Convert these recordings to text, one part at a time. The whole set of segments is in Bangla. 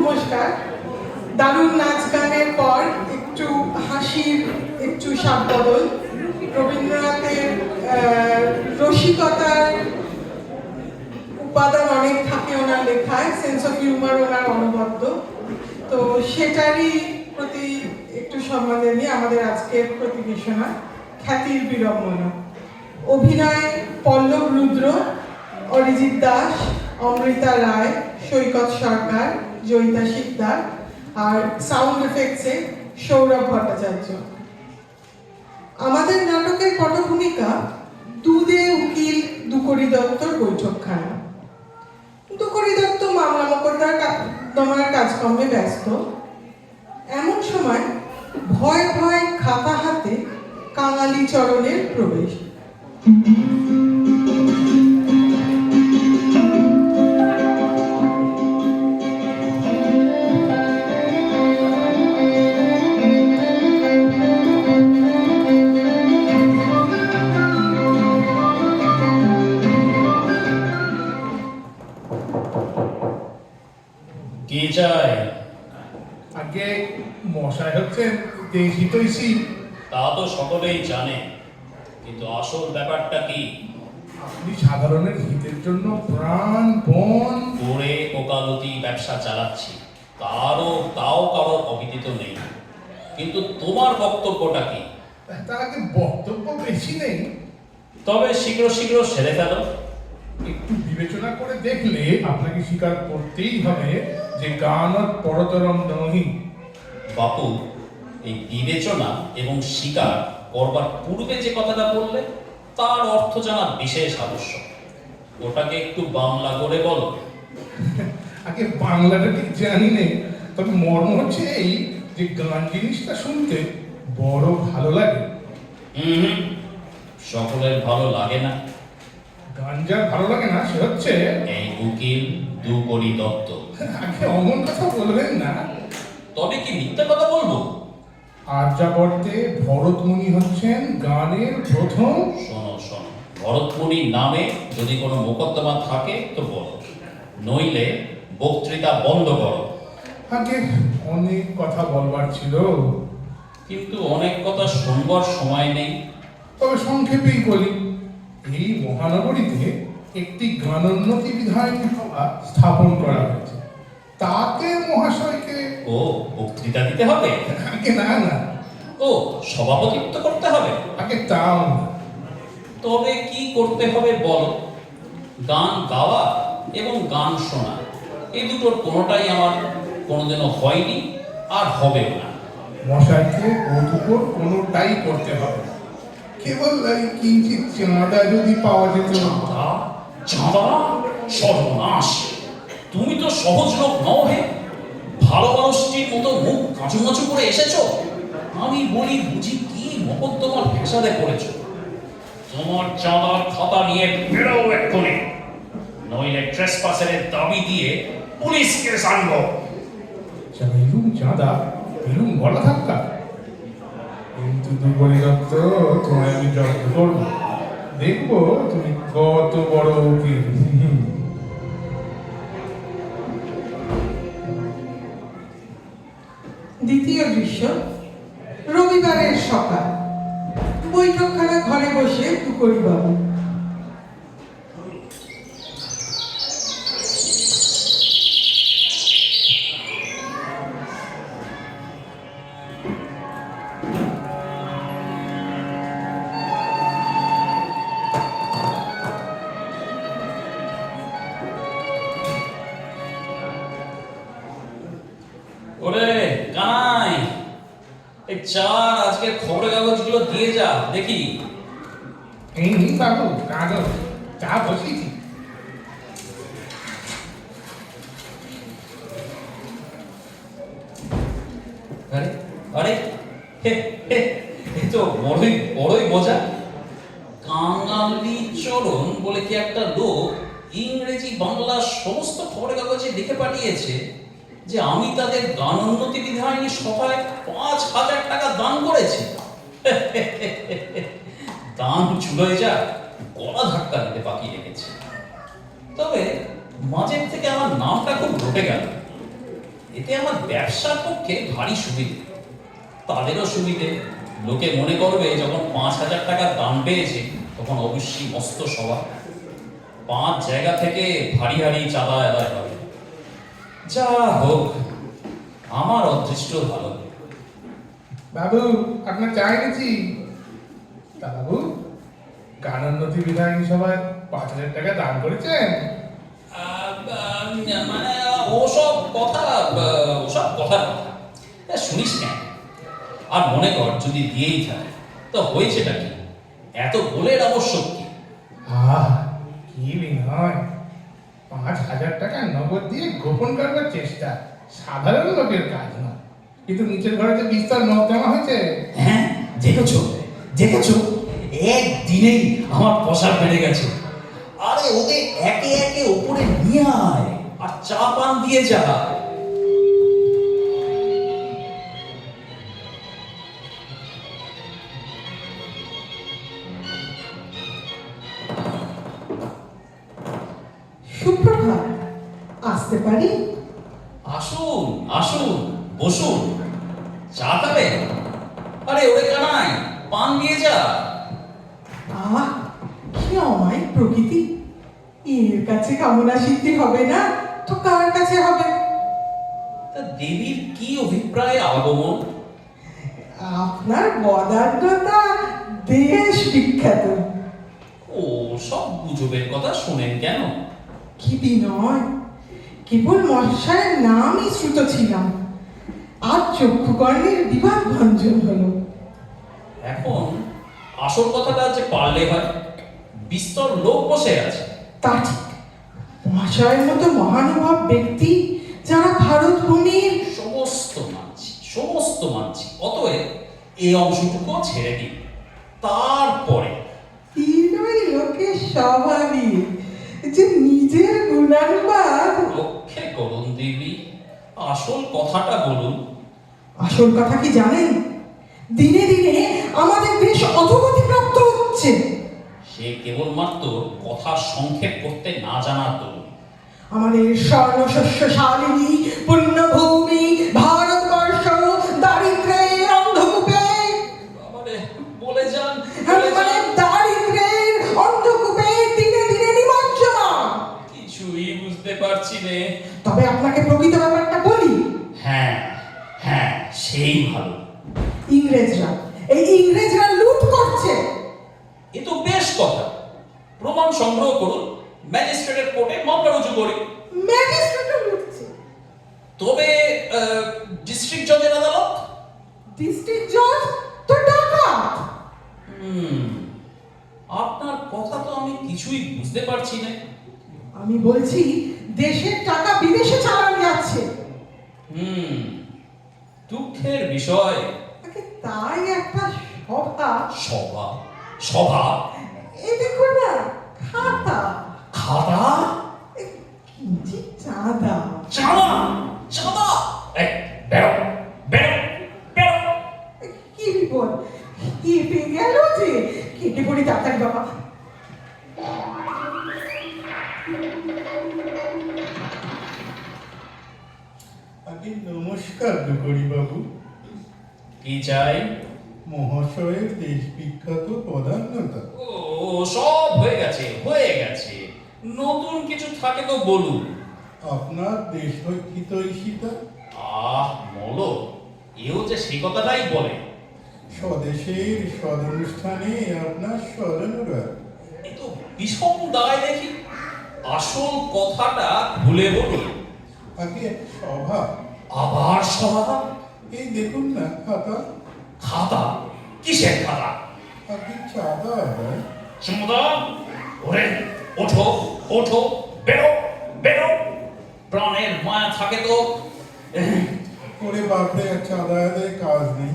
নমস্কার। দারুণ নাচ গানের পর একটু হাসির একটু স্বাদ বদল। রবীন্দ্রনাথের রসিকতার উপাদান অনেক থাকে ওনার লেখায়, সেন্স অফ হিউমার ওনার অনবদ্য। তো সেটারই প্রতি একটু সম্মান জানিয়ে আমাদের আজকের প্রতিবেশনা খ্যাতির বিড়ম্বনা। অভিনয় পল্লব রুদ্র, অরিজিৎ দাস, অমৃতা রায়, সৈকত সরকার, জয়িতা শিকদার, আর সাউন্ড এফেক্টসে সৌরভ ভট্টাচার্য। আমাদের নাটকের পটভূমিকা দুদে উকিল দুকরি দত্তর বৈঠকখানা। দুকরি দত্ত মামলা মোকদ্দমার কাজকর্মে ব্যস্ত। এমন সময় ভয় ভয় খাতা হাতে কাঙালি চরণের প্রবেশ। কি চাই? আগে মশাই হচ্ছেন দেশি তৈশি। তা তো সকলেই জানে, কিন্তু আসল ব্যাপারটা কি? আপনি সাধারণের হিতের জন্য প্রাণপণ করে ওকালতি ব্যবসা চালাচ্ছি, তাও কারোর অবিদিত নেই। কিন্তু তোমার বক্তব্যটা কি? তার আগে বক্তব্য বেশি নেই, তবে শীঘ্র শীঘ্র সেরে ফেলো। একটু বিবেচনা করে দেখলে আপনাকে স্বীকার করতেই হবে যে গানত পরতরম নহি। বাপু, এই বিবেচনা এবং স্বীকার করবার পূর্বে যে কথাটা বললে তার অর্থ জানা বিশেষ আবশ্যক। ওটাকে একটু বাংলা করে বলো। আগে বাংলাটা ঠিক জানি নেই, তবে মর্ম হচ্ছে এই যে গান জিনিসটা শুনতে বড় ভালো লাগে। সকলের ভালো লাগে না। গান যার ভালো লাগে না সে হচ্ছে এই উকিল দুকরি দত্ত। আগে অমন কথা বলবেন না। তবে কি মিথ্যা কথা বলবো? আর্যাবর্তে ভরতমুনি হচ্ছেন গানের প্রথম। শোনো, ভরতমুনির নামে যদি কোনো মোকদ্দমা থাকে তো বলো, নইলে বক্তৃতা বন্ধ করো। আগে অনেক কথা বলবার ছিল, কিন্তু অনেক কথা শুনবার সময় নেই। তবে সংক্ষেপেই বলি, এই মহানগরীতে একটি গানোন্নতি বিধায়ক সভা স্থাপন করা হয়েছে। তাতে মহাশয়কে ও বক্তৃতা দিতে হবে? আগে না, ও সভাপতিত্ব করতে হবে? আগে তাও না। তবে কি করতে হবে বলো? গান গাওয়া এবং গান শোনা, এই দুটোর কোনোটাই আমার কোনোদিনও হয়নি আর হবেও না। মশাইকে ও দুটো কোনোটাই করতে হবে না। কেবল এই কিঞ্চিত চাঁদা যদি পাওয়া যেত। চাঁদা? সর্বনাশ! তুমি তো সহজ লোক নও হে। ভালো মানুষটির মতো মুখ কাঁচুমাচু করে এসেছো। আমি বলি, বুঝি কি মোকদ্দমার ফেসাদে পড়েছো? তোমার চাঁদার খাতা নিয়ে বেরো এক্ষুনি, নইলে ট্রেসপাসের দাবি দিয়ে পুলিশ কেস আনবো। চাইলুম চাঁদা, পেলুম গলা ধাক্কা। কিন্তু দুর্বলী দত্ত, তোমায় আমি জব্দ করবো। দেখবো তুমি কত বড় উকিল। দ্বিতীয় দৃশ্য, রবিবারের সকাল। বৈঠকখানা ঘরে বসে দুকরি বাবু। ওরে কানাই, এই চার আজকের খবরের কাগজগুলো দিয়ে যা দেখি। এই বাবু কাগজ, চা বসিয়েছি। আরে আরে, হে হে, এ তো বড়ই মজা। কাঙালি চরণ বলে কি একটা লোক ইংরেজি বাংলা সমস্ত খবরের কাগজে লিখে পাঠিয়েছে যে আমি তাদের গানোন্নতি বিধায়নী সভায় 5,000 টাকা দান করেছি। দান চুলোয় যা, গলা ধাক্কা দিতে বাকি রেখেছে। তবে মাঝের থেকে আমার নামটা খুব রটে গেল। এতে আমার ব্যবসার পক্ষে ভারী সুবিধে, তাদেরও সুবিধে। লোকে মনে করবে যখন 5,000 টাকা দাম পেয়েছে তখন অবশ্যই মস্ত সভা, 5 জায়গা থেকে ভারী ভারী চাঁদা আদায় হবে। যা হোক, আমার অদৃষ্ট ভালো। বাবু আপনার চা এনেছি। তা বাবু, গানোন্নতি বিধানসভায় 5,000 টাকা দান করেছেন? মানে ওসব কথা শুনিস কেন? আর মনে কর যদি দিয়েই থাকে তো হয়েছেটা কি? এত বলে আবশ্যক কি? কি বিনয়, 5,000 টাকা নগদ দিয়ে গোপন করবার চেষ্টা সাধারণ লোকের কাজ না। কিন্তু নিচের ঘরে যে বিস্তর নোট জমা হয়েছে। হ্যাঁ, দেখেছো দেখেছো, একদিনেই আমার পয়সা বেড়ে গেছে। আরে ওদের একে একে ওপরে নিয়ে আয় আর চা পান দিয়ে যা। সুপ্রভাত, আসতে পারি? আসুন আসুন, বসুন, চা খাবে? আরে ওরে কানাই, পান দিয়ে যা। আহ, কি অমায়িক প্রকৃতি! এর কাছে কামনা সিদ্ধি হবে না তো কার কাছে হবে? তা দেবীর কি অভিপ্রায় আগমন? আপনার বদান্যতা দেশ বিখ্যাত। ও সব গুজবের কথা শোনেন কেন? কি বিনয়! কেবল মশায়ের নামই শ্রুত ছিলাম, আর চক্ষুকর্ণের বিবাদ ভঞ্জন হলো। এখন আসল কথাটা যে পারলে হয়, বিস্তর লোক বসে আছে। তা ঠিক, মহাশয়ের মতো মহানুভব ব্যক্তি যারা ভারত ভূমির সমস্ত মানছি, অতএব এই অংশটুকু ছেড়ে দিন। তারপরে বিনয় লোকের স্বভাবই যে নিজের গুণানুবাদ। রক্ষে করুন দেবী, আসল কথাটা বলুন। আসল কথা কি জানেন? দিনে দিনে আমাদের দেশ অধোগতি প্রাপ্ত হচ্ছে। সে কেবলমাত্র কথা সংক্ষেপ করতে না জানার দরুন। আমাদের স্বর্ণ শস্যশালিনী পুণ্যভূমি ভারতবর্ষ দারিদ্র্যের অন্ধকূপে, বাবারে, বলে যান, মানে দারিদ্র্যের অন্ধকূপে দিনে দিনে নিমজ্জমান। কিছুই বুঝতে পারছি নে। তবে আপনাকে প্রকৃত ব্যাপারটা বলি। হ্যাঁ হ্যাঁ, সেই ভালো। ইংরেজরা লুট করছে। এ তো বেশ কথা, প্রমাণ সংগ্রহ করুন, ম্যাজিস্ট্রেটের কোর্টে মামলা রুজু করি। ম্যাজিস্ট্রেটও লুটছে। তবে ডিস্ট্রিক্ট জজের আদালত? ডিস্ট্রিক্ট জজ তো ডাকাত। আপনার কথা তো আমি কিছুই বুঝতে পারছি না। আমি বলছি দেশের টাকা বিদেশে চালানো যাচ্ছে। দুঃখের বিষয়। তাই একটা সভা। সভা? সভা? এই দেখুন না, খাতা। খাতা? কি চাঁদা? চাঁদা? চাঁদা? এই বেরো বেরো বেরো। কি বিপদ! কি পেয়ে গেল যে কেটে পড়ি তাড়াতাড়ি বাবা। আগে নমস্কার দুকরি বাবু। কি চাই? মহাশয়ের দেশ বিখ্যাত পদান্যতা। ও সব হয়ে গেছে হয়ে গেছে, নতুন কিছু থাকে তো বলুন। আপনার দেশ হিতৈষিতা। মলো, এও যে সেই কথাটাই বলে। স্বদেশের সদনুষ্ঠানে আপনার সদনুরাগ। এ তো বিষম দায় দেখি। আসল কথাটা ভুলে বলুন। আগে সভা। আবার সভা? এই দেখুন না খাতা। খাতা? কিসের খাতা? আগে চাঁদা আদায়। চুমদা, ওরে ওঠো ওঠো, বেরো বেরো, প্রাণের মায়া থাকে তো। করে বাপরে চাঁদা আদায় কাজ নেই,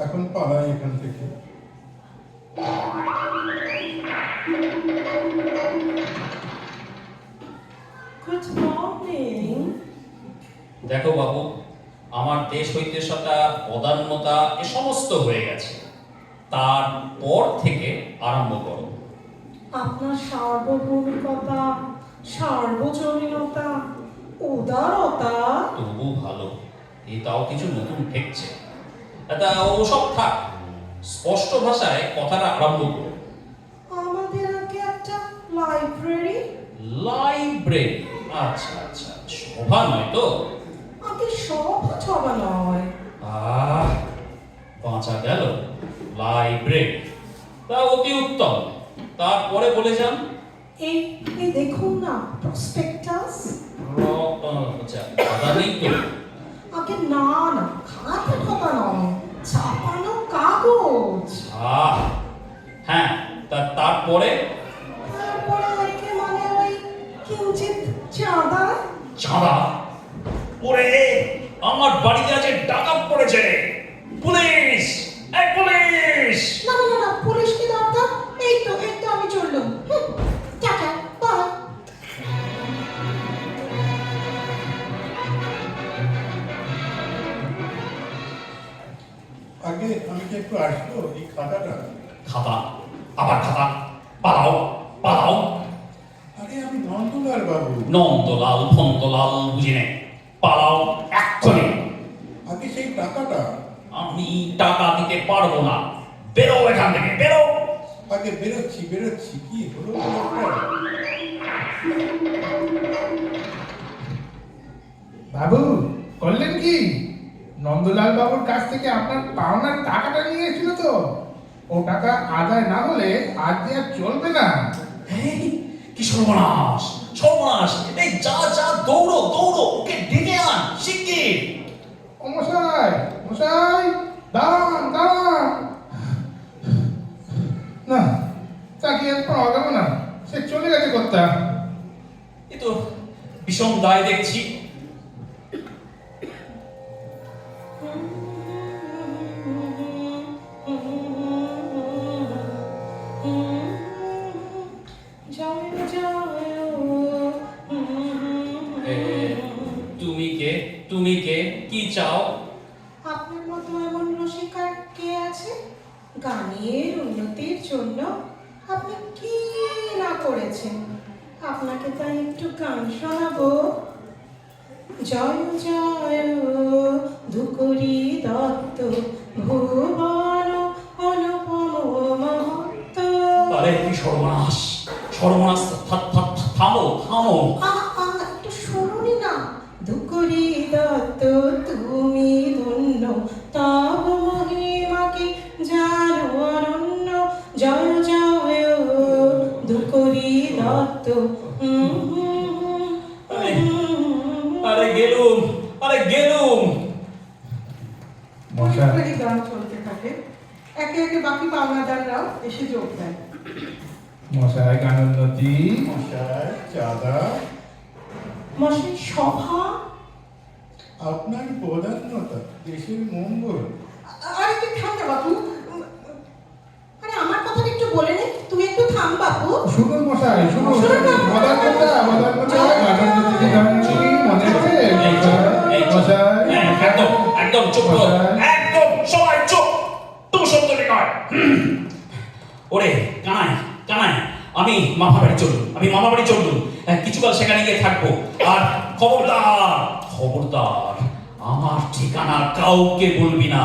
এখন পালাই এখান থেকে। Good morning. দেখো বাবু, আমার দেশ হইতে সতা পদান্যতা এ সমস্ত হয়ে গেছে, তারপর থেকে আরম্ভ করো। আপনার সার্বভৌমিকতা, সার্বজনীনতা, উদারতা। তবু ভালো। এটাও কিছু নতুন ঠেকছে। তা ওসব থাক, স্পষ্ট ভাষায় কথাটা আরম্ভ করো। আমাদের আগে একটা লাইব্রেরি, লাইব্রেরি, আচ্ছা আচ্ছা, সভা নয় তো? আগে সভা নয়। আহ, বাঁচা গেল, লাইব্রেরি। তা অতি উত্তম। তারপরে বলে যান। এই এই দেখুন না, প্রসপেক্টাস। আচ্ছা, খাতা নেই তো? আগে না না, খাতা খাতা নয়, ছাপানো কাগজ। আহ, হ্যাঁ, তারপরে? তারপরে আগে মানে ওই কিঞ্চিত চাঁদা। চাঁদা? ওরে, আমার বাড়িতে আছে ডাকাত পড়েছে, পুলিশ! এই পুলিশ! না না না না, পুলিশ কি দরকার? এই তো আমি চললাম। Tata, bye. আগে আমি কি একটু আসবো এই খাতাটা? খাতা? আবার খাতা? পালাও, পালাও! আরে আমি নন্দলাল বাবু। নন্দলাল ফন্দলাল বুঝি নে, পালাও এক্ষুনি! আগে সেই টাকাটা। আমি টাকা দিতে পারবো না, বেরো এখান থেকে, বেরো! আগে বেরোচ্ছি কি হলো বাবু, করলেন কি? নন্দলাল বাবুর কাছ থেকে আপনার পাওনার টাকাটা নিয়ে এসেছিল তো? ও টাকা আদায় না হলে আজ যে আর চলবে না। এই, কি সর্বনাশ, সর্বনাশ! এই যা যা, দৌড়ো দৌড়ো, ওকে ডেকে আন শিগগির! ও মশাই, মশাই, দাঁড়ান দাঁড়ান। না, তাকে আর পাওয়া গেল না, সে চলে গেছে কর্তা। এ তো ভীষণ দায় দেখছি। জয় জয়। এ, তুমি কে, কি চাও? আপনার মতো এমন রসিকার কে আছে? গানের উন্নতির জন্য আপনি কি না করেছেন, আপনাকে তাই একটু গান শোনাবো। জয় জয় ধুকরি দত্ত, ভুবন অনুপম মহত্ত। আরে কি সর্বনাশ, সর্বনাশ! থামো থামো! একটু শুনুনি না। ধুকরি দত্ত তুমি ধন্য, তব মহিমাকে জানো অনন্য। জয় জয় ধুকরি দত্ত। আরে গেলুম, আরে গেলুম! মশাই, অনেকগুলি গান চলতে থাকে, একে একে বাকি পাওনাদাররাও এসে যোগ দেয়। মশাই গানোন্নতি। মশাই চাঁদা। মশাই সভা। আপনার প্রধানতা দেশের মঙ্গল। আরে তুই থাম না বাবু। আরে আমার কথাটা একটু বলে নে, তুমি একটু থাম বাবু। শুনুন মশাই, শুনুন। শুনুন না। মদান কথা, গানোন্নতি গানোন্নতি মনে আছে? এই চুপ, মশাই, হ্যাঁ, একদম একদম চুপ করো, একদম সবাই চুপ! তুমি শব্দটি নয়। ওরে কানাই, কানাই, আমি মামা বাড়ি চললুম, কিছুকাল সেখানে গিয়ে থাকবো। আর খবরদার, খবরদার, আমার ঠিকানা কাউকে বলবি না।